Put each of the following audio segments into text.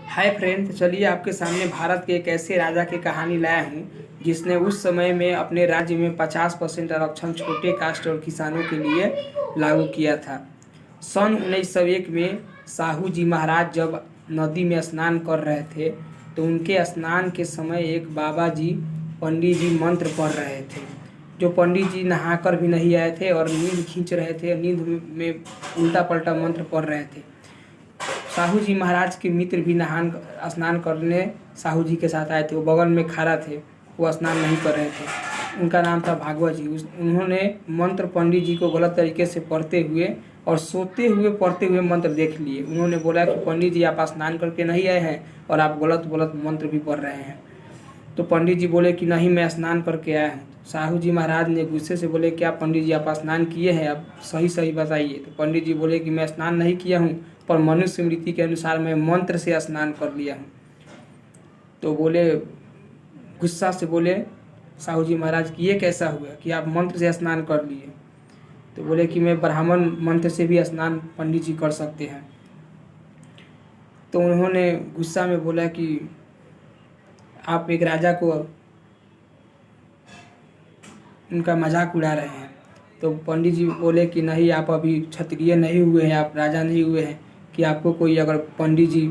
Hi friend, तो चलिए आपके सामने भारत के एक ऐसे राजा की कहानी लाया हूँ जिसने उस समय में अपने राज्य में 50% आरक्षण छोटे कास्ट और किसानों के लिए लागू किया था। सन 1901 में साहू जी महाराज जब नदी में स्नान कर रहे थे तो उनके स्नान के समय एक बाबा जी पंडित जी मंत्र पढ़ रहे थे। जो पंडित जी नहाकर भी नहीं आए थे और नींद खींच रहे थे, नींद में उल्टा पल्टा मंत्र पढ़ रहे थे। साहू जी महाराज के मित्र भी स्नान करने साहू जी के साथ आए थे। वो बगल में खड़ा थे, वो स्नान नहीं कर रहे थे। उनका नाम था भागवत जी। उन्होंने मंत्र पंडित जी को गलत तरीके से पढ़ते हुए और सोते हुए पढ़ते हुए मंत्र देख लिए। उन्होंने बोला कि पंडित जी, आप स्नान करके नहीं आए हैं और आप गलत गलत मंत्र भी पढ़ रहे हैं। तो पंडित जी बोले कि नहीं, मैं स्नान करके आया हूँ। साहू जी महाराज ने गुस्से से बोले, क्या पंडित जी आप स्नान किए हैं, आप सही सही बताइए। तो पंडित जी बोले कि मैं स्नान नहीं किया हूँ, पर मनुष्य स्मृति के अनुसार मैं मंत्र से स्नान कर लिया हूँ। तो बोले, गुस्सा से बोले साहू जी महाराज कि ये कैसा हुआ कि आप मंत्र से स्नान कर लिए। तो बोले कि मैं ब्राह्मण मंत्र से भी स्नान पंडित जी कर सकते हैं। तो उन्होंने गुस्सा में बोला कि आप एक राजा को उनका मजाक उड़ा रहे हैं। तो पंडित जी बोले कि नहीं, आप अभी क्षत्रिय नहीं हुए हैं, आप राजा नहीं हुए हैं कि आपको कोई अगर पंडित जी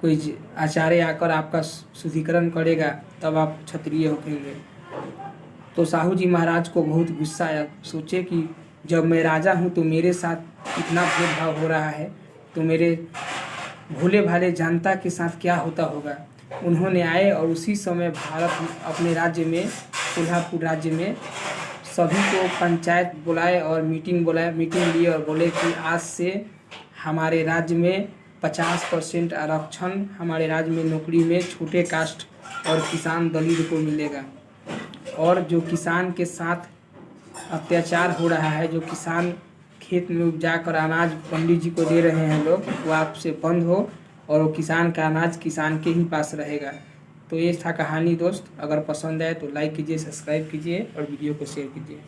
कोई आचार्य आकर आपका शुद्धिकरण करेगा तब आप क्षत्रिय होंगे। तो साहू जी महाराज को बहुत गुस्सा आया। सोचे कि जब मैं राजा हूँ तो मेरे साथ इतना भेदभाव हो रहा है, तो मेरे भोले भाले जनता के साथ क्या होता होगा। उन्होंने आए और उसी समय भारत अपने राज्य में, कोल्हापुर राज्य में सभी को पंचायत बुलाए और मीटिंग ली और बोले कि आज से हमारे राज्य में 50% आरक्षण, हमारे राज्य में नौकरी में छोटे कास्ट और किसान दलित को मिलेगा। और जो किसान के साथ अत्याचार हो रहा है, जो किसान खेत में उपजाकर अनाज पंडित जी को दे रहे हैं लोग, वो आपसे बंद हो और वो किसान का अनाज किसान के ही पास रहेगा। तो ये था कहानी दोस्त। अगर पसंद आए तो लाइक कीजिए, सब्सक्राइब कीजिए और वीडियो को शेयर कीजिए।